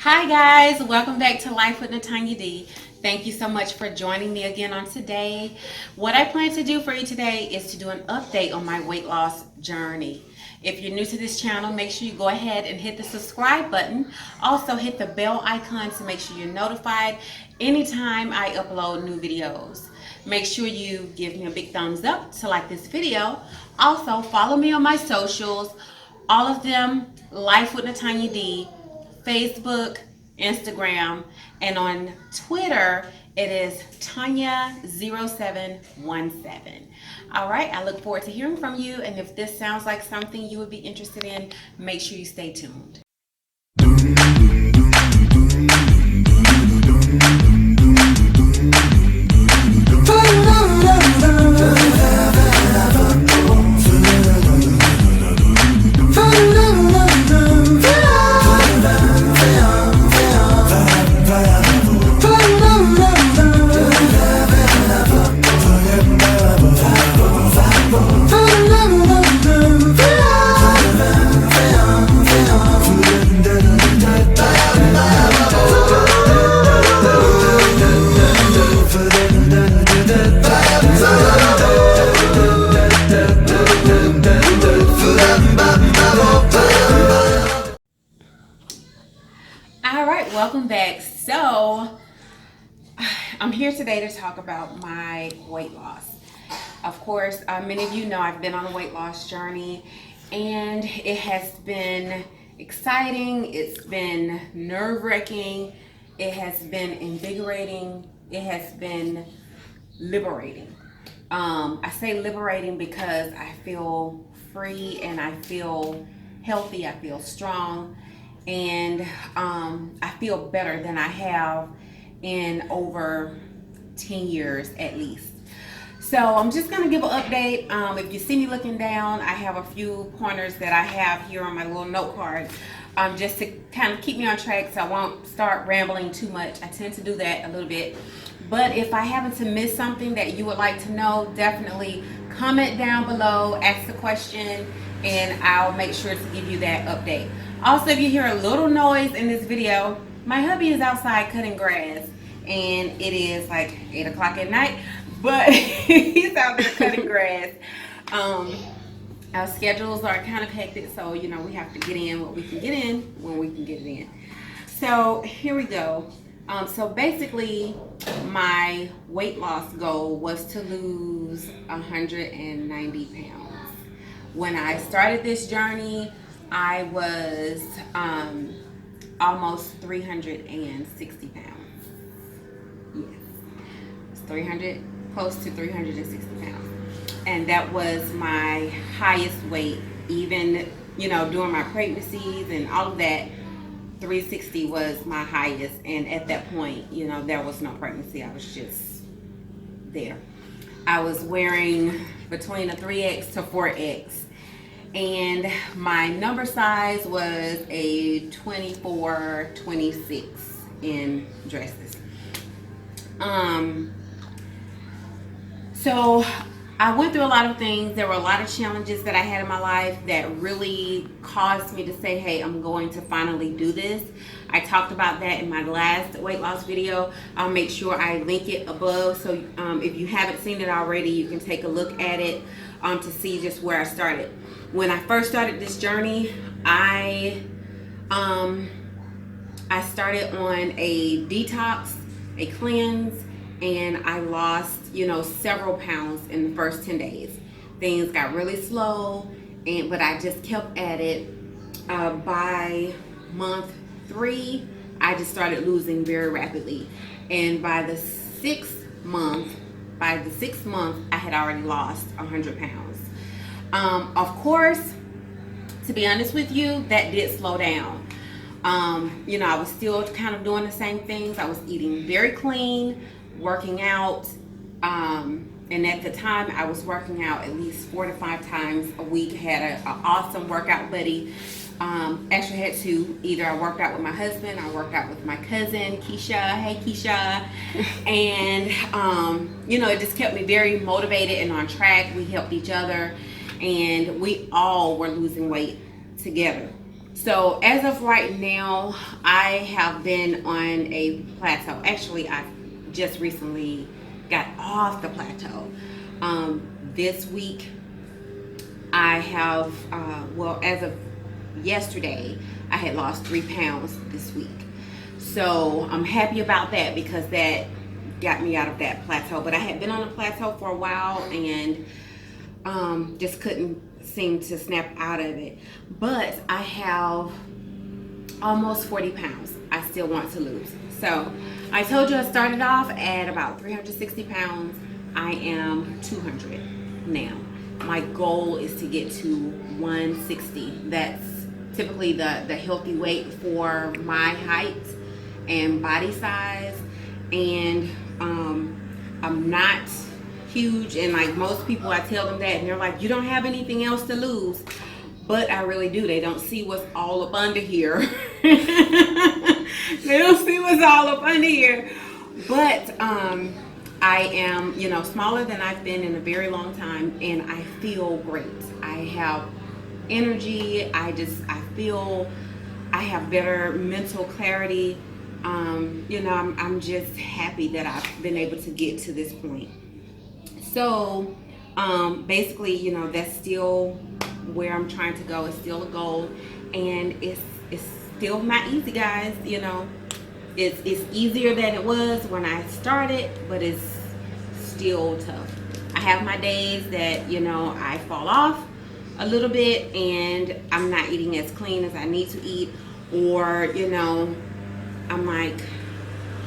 Hi guys, welcome back to Life with Natanya D. Thank you so much for joining me again on today. What I plan to do for you today is to do an update on my weight loss journey. If you're new to this channel, make sure you go ahead and hit the subscribe button. Also hit the bell icon to make sure you're notified anytime I upload new videos. Make sure you give me a big thumbs up to like this video. Also follow me on my socials, all of them, Life with Natanya D. Facebook, Instagram, and on Twitter, it is Tanya0717. All right, I look forward to hearing from you, and if this sounds like something you would be interested in, make sure you stay tuned. Welcome back. So I'm here today to talk about my weight loss. Of course, many of you know I've been on a weight loss journey, and it has been exciting, it's been nerve-wracking, it has been invigorating, it has been liberating. I say liberating because I feel free and I feel healthy, I feel strong, and I feel better than I have in over 10 years at least. So I'm just going to give an update. If you see me looking down, I have a few pointers that I have here on my little note card, just to kind of keep me on track so I won't start rambling too much. I tend to do that a little bit. But if I happen to miss something that you would like to know, definitely comment down below, ask the question, and I'll make sure to give you that update. Also, if you hear a little noise in this video, my hubby is outside cutting grass, and it is like 8 o'clock at night, but he's out there cutting grass. Our schedules are kind of hectic, so you know we have to get in what we can get in when we can get it in. So here we go. So basically, my weight loss goal was to lose 190 pounds. When I started this journey, I was almost 360 pounds. Yes, it's 300, close to 360 pounds. And that was my highest weight, even, you know, during my pregnancies and all of that. 360 was my highest, and at that point, you know, there was no pregnancy. I was just there. I was wearing between a 3X to 4X, and my number size was a 24, 26 in dresses. So I went through a lot of things. There were a lot of challenges that I had in my life that really caused me to say, hey, I'm going to finally do this. I talked about that in my last weight loss video. I'll make sure I link it above, so if you haven't seen it already, you can take a look at it to see just where I started. When I first started this journey, I started on a detox, a cleanse, and I lost, you know, several pounds in the first 10 days. Things got really slow, but I just kept at it. By month 3, I just started losing very rapidly, and by the sixth month, I had already lost 100 pounds. Of course, to be honest with you, that did slow down. You know, I was still kind of doing the same things. I was eating very clean, working out, and at the time I was working out at least 4 to 5 times a week. Had an awesome workout buddy. Actually had two. Either I worked out with my husband, I worked out with my cousin Keisha. Hey Keisha. And you know, it just kept me very motivated and on track. We helped each other, and we all were losing weight together. So as of right now, I have been on a plateau. Actually, I just recently got off the plateau. This week, I have, well, as of yesterday, I had lost 3 pounds this week. So I'm happy about that because that got me out of that plateau. But I had been on a plateau for a while and just couldn't seem to snap out of it. But I have almost 40 pounds I still want to lose. So I told you I started off at about 360 pounds. I am 200 now. My goal is to get to 160. That's typically the healthy weight for my height and body size. And I'm not huge, and like most people, I tell them that and they're like, you don't have anything else to lose. But I really do. They don't see what's all up under here. They don't see what's all up under here. But I am, smaller than I've been in a very long time, and I feel great. I have energy. I feel I have better mental clarity. I'm just happy that I've been able to get to this point. So basically, that's still where I'm trying to go. It's still a goal, and it's still not easy, guys. It's easier than it was when I started, but it's still tough. I have my days that I fall off a little bit and I'm not eating as clean as I need to eat, or I'm like,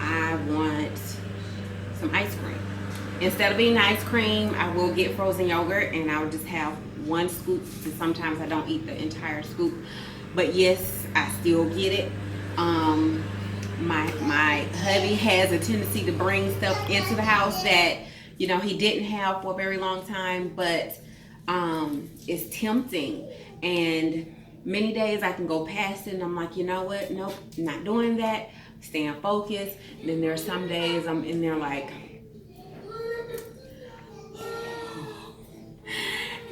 I want some ice cream. Instead of eating ice cream, I will get frozen yogurt and I'll just have one scoop. And sometimes I don't eat the entire scoop. But yes, I still get it. My hubby has a tendency to bring stuff into the house that he didn't have for a very long time, but it's tempting. And many days I can go past it and I'm like, you know what? Nope, not doing that. Staying focused. And then there are some days I'm in there like,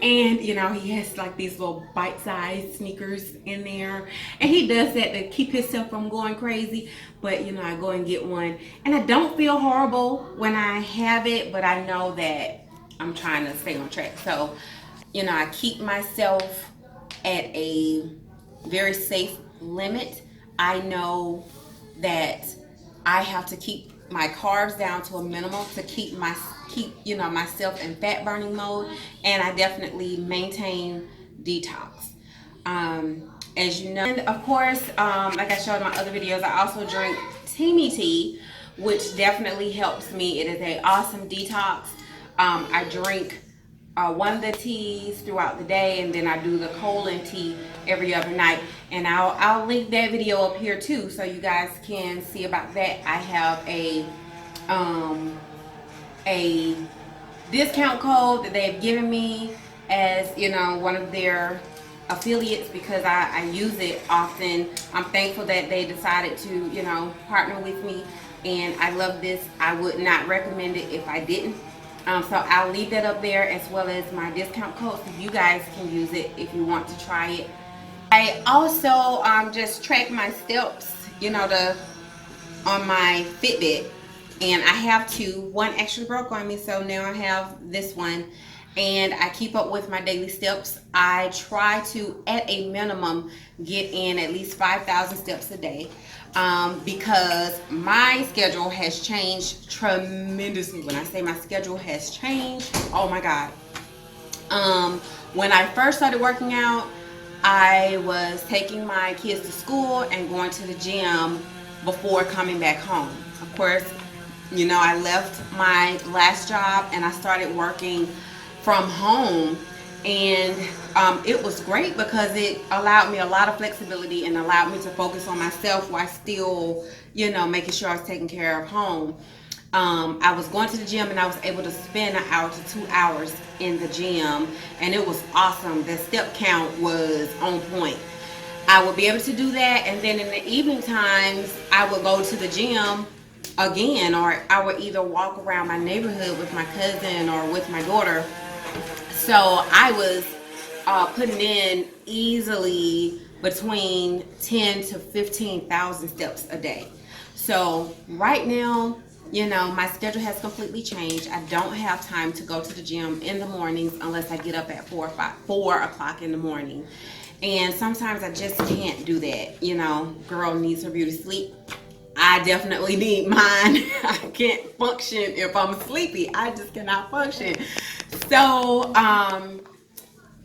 and he has like these little bite-sized sneakers in there, and he does that to keep himself from going crazy. But I go and get one, and I don't feel horrible when I have it, but I know that I'm trying to stay on track. So I keep myself at a very safe limit. I know that I have to keep my carbs down to a minimum to keep myself in fat burning mode, and I definitely maintain detox. As you know, and of course, like I showed in my other videos, I also drink Teamy tea, which definitely helps me. It is an awesome detox. I drink one of the teas throughout the day, and then I do the colon tea every other night, and I'll link that video up here too, so you guys can see about that. I have a discount code that they've given me as one of their affiliates because I use it often. I'm thankful that they decided to partner with me, and I love this. I would not recommend it if I didn't. So I'll leave that up there as well as my discount code so you guys can use it if you want to try it. I also just track my steps, on my Fitbit, and I have two. One actually broke on me, so now I have this one, and I keep up with my daily steps. I try to, at a minimum, get in at least 5,000 steps a day. Because my schedule has changed tremendously. When I say my schedule has changed, oh my God. When I first started working out, I was taking my kids to school and going to the gym before coming back home. Of course, I left my last job and I started working from home. And it was great because it allowed me a lot of flexibility and allowed me to focus on myself while still, making sure I was taking care of home. I was going to the gym and I was able to spend 1 hour to 2 hours in the gym, and it was awesome. The step count was on point. I would be able to do that, and then in the evening times, I would go to the gym again, or I would either walk around my neighborhood with my cousin or with my daughter. So I was putting in easily between 10 to 15,000 steps a day. So right now, you know, my schedule has completely changed. I don't have time to go to the gym in the mornings unless I get up at 4 o'clock in the morning. And sometimes I just can't do that. You know, girl needs her beauty sleep. I definitely need mine. I can't function if I'm sleepy. I just cannot function. So,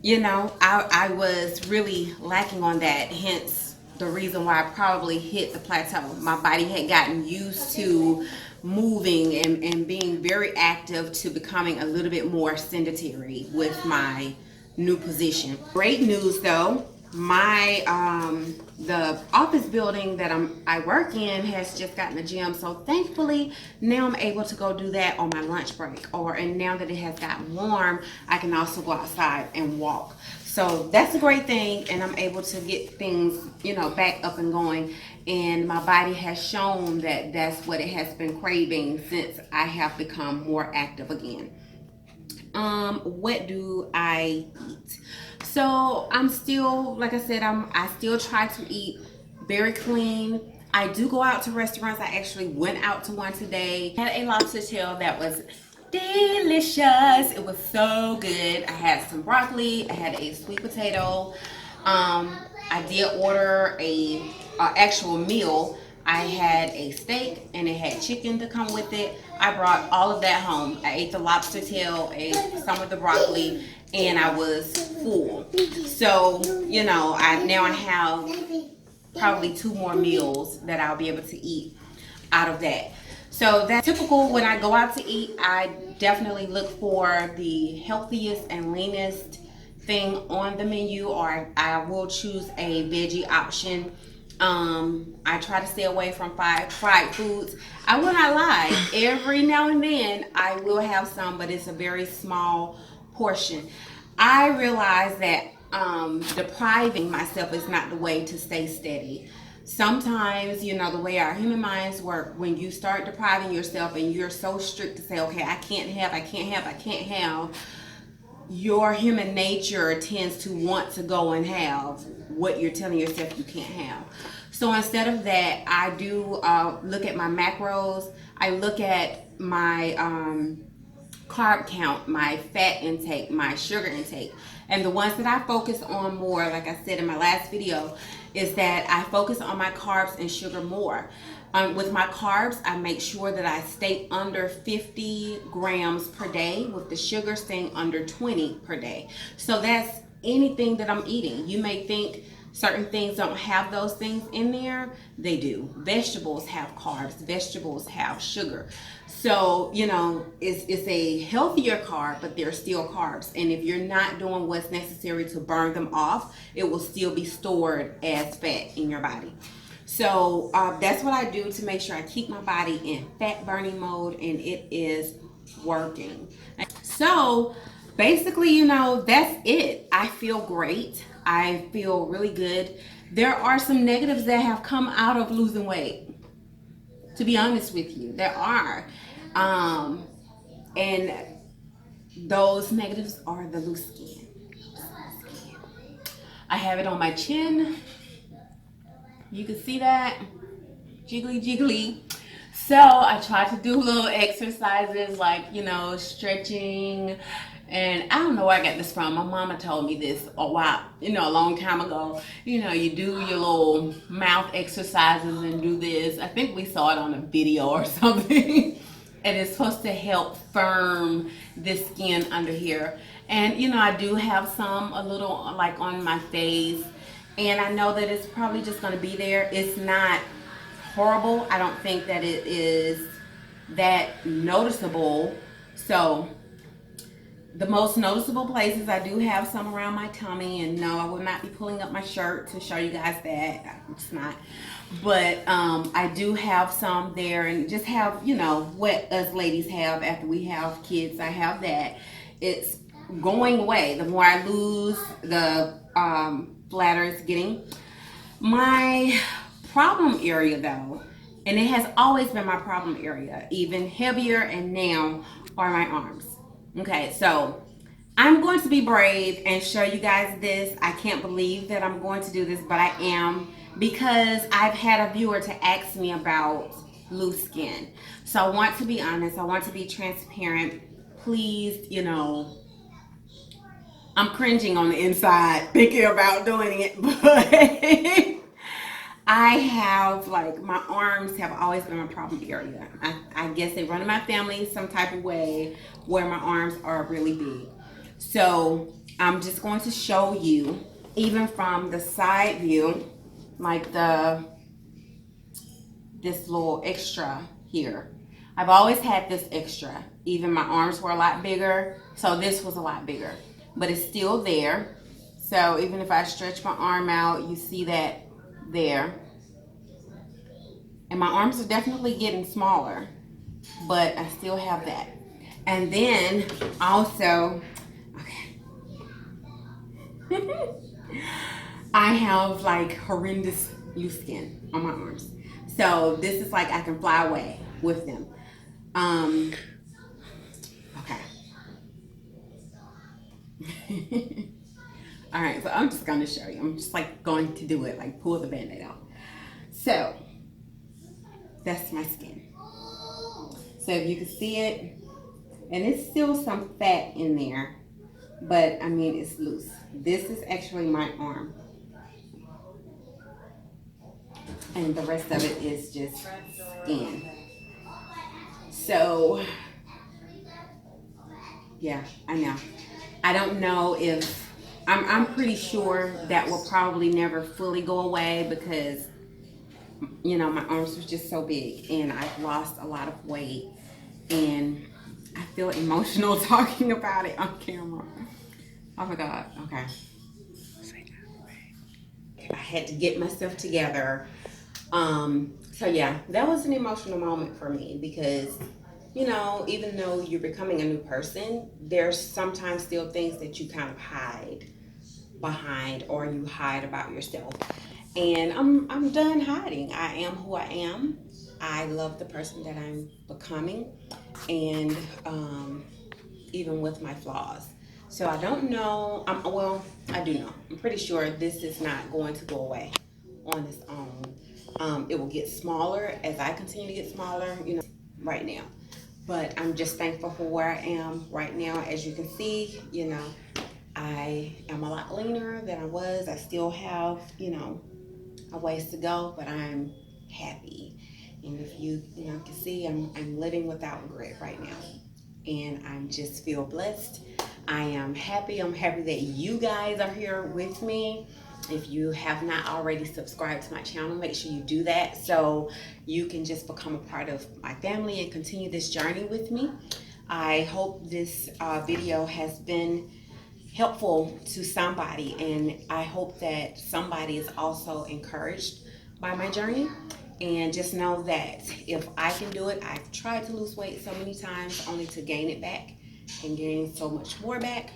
you know, I was really lacking on that. Hence the reason why I probably hit the plateau. My body had gotten used to moving and being very active to becoming a little bit more sedentary with my new position. Great news though, my the office building that I work in has just gotten a gym, so thankfully now I'm able to go do that on my lunch break, and now that it has gotten warm, I can also go outside and walk. So that's a great thing, and I'm able to get things, you know, back up and going. And my body has shown that that's what it has been craving since I have become more active again. What do I eat? So I'm still, like I said, I still try to eat very clean. I do go out to restaurants. I actually went out to one today. Had a lobster tail that was delicious. It was so good. I had some broccoli. I had a sweet potato. I did order a actual meal. I had a steak and it had chicken to come with it. I brought all of that home. I ate the lobster tail, ate some of the broccoli, and I was full. So, you know, now I have probably 2 more meals that I'll be able to eat out of that. So that's typical when I go out to eat. I definitely look for the healthiest and leanest thing on the menu, or I will choose a veggie option. I try to stay away from fried foods. I will not lie, every now and then I will have some, but it's a very small portion. I realize that depriving myself is not the way to stay steady. Sometimes, you know, the way our human minds work, when you start depriving yourself and you're so strict to say, okay, I can't have, your human nature tends to want to go and have what you're telling yourself you can't have. So instead of that, I do look at my macros. I look at my carb count, my fat intake, my sugar intake. And the ones that I focus on more, like I said in my last video, is that I focus on my carbs and sugar more. With my carbs, I make sure that I stay under 50 grams per day, with the sugar staying under 20 per day. So that's anything that I'm eating. You may think certain things don't have those things in there. They do. Vegetables have carbs. Vegetables have sugar. So, you know, it's a healthier carb, but they're still carbs. And if you're not doing what's necessary to burn them off, it will still be stored as fat in your body. So that's what I do to make sure I keep my body in fat burning mode, and it is working. So basically, you know, that's it. I feel great. I feel really good. There are some negatives that have come out of losing weight. To be honest with you, there are. And those negatives are the loose skin. I have it on my chin. You can see that. Jiggly, jiggly. So I try to do little exercises like, you know, stretching. And I don't know where I got this from. My mama told me this a long time ago. You know, you do your little mouth exercises and do this. I think we saw it on a video or something. And it's supposed to help firm this skin under here. And, you know, I do have some a little like on my face. And I know that it's probably just going to be there. It's not horrible. I don't think that it is that noticeable. So the most noticeable places, I do have some around my tummy, and no, I will not be pulling up my shirt to show you guys that. It's not. But I do have some there, and just have, you know, what us ladies have after we have kids. I have that. It's going away. The more I lose, the flatter it's getting. My problem area though, and it has always been my problem area, even heavier and now, are my arms. Okay, so I'm going to be brave and show you guys this. I can't believe that I'm going to do this, but I am, because I've had a viewer to ask me about loose skin. So I want to be honest. I want to be transparent. Please, I'm cringing on the inside thinking about doing it, but I have, like, my arms have always been my problem area. I guess they run in my family some type of way where my arms are really big. So I'm just going to show you, even from the side view, like this little extra here. I've always had this extra. Even my arms were a lot bigger, so this was a lot bigger. But it's still there. So even if I stretch my arm out, you see that there. And my arms are definitely getting smaller, but I still have that. And then also, okay. I have like horrendous loose skin on my arms. So this is like I can fly away with them. Okay. All right, so I'm just going to show you. I'm just like going to do it, like pull the Band-Aid out. So that's my skin. So if you can see it, and it's still some fat in there, but I mean, it's loose. This is actually my arm. And the rest of it is just skin. So, yeah, I know. I don't know if, I'm pretty sure that will probably never fully go away because, my arms were just so big and I've lost a lot of weight and I feel emotional talking about it on camera. Oh my God, okay. I had to get myself together. So yeah, that was an emotional moment for me because, even though you're becoming a new person, there's sometimes still things that you kind of hide behind or you hide about yourself. And I'm done hiding. I am who I am. I love the person that I'm becoming, and even with my flaws. So I don't know. I do know. I'm pretty sure this is not going to go away on its own. It will get smaller as I continue to get smaller, right now. But I'm just thankful for where I am right now. As you can see, I am a lot leaner than I was. I still have, a ways to go, but I'm happy. And if you, can see, I'm living without regret right now. And I just feel blessed. I am happy. I'm happy that you guys are here with me. If you have not already subscribed to my channel, make sure you do that so you can just become a part of my family and continue this journey with me. I hope this video has been helpful to somebody, and I hope that somebody is also encouraged by my journey. And just know that if I can do it, I've tried to lose weight so many times only to gain it back and gain so much more back.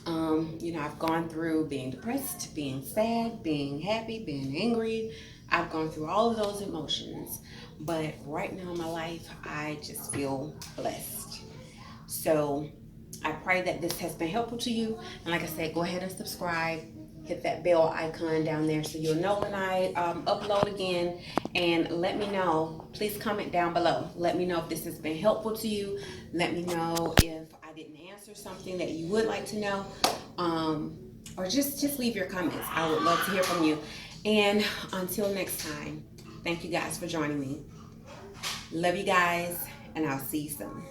I've gone through being depressed, being sad, being happy, being angry. I've gone through all of those emotions. But right now in my life, I just feel blessed. So I pray that this has been helpful to you. And like I said, go ahead and subscribe. Hit that bell icon down there so you'll know when I upload again. And let me know. Please comment down below. Let me know if this has been helpful to you. Let me know if I didn't answer something that you would like to know. Or just leave your comments. I would love to hear from you. And until next time, thank you guys for joining me. Love you guys, and I'll see you soon.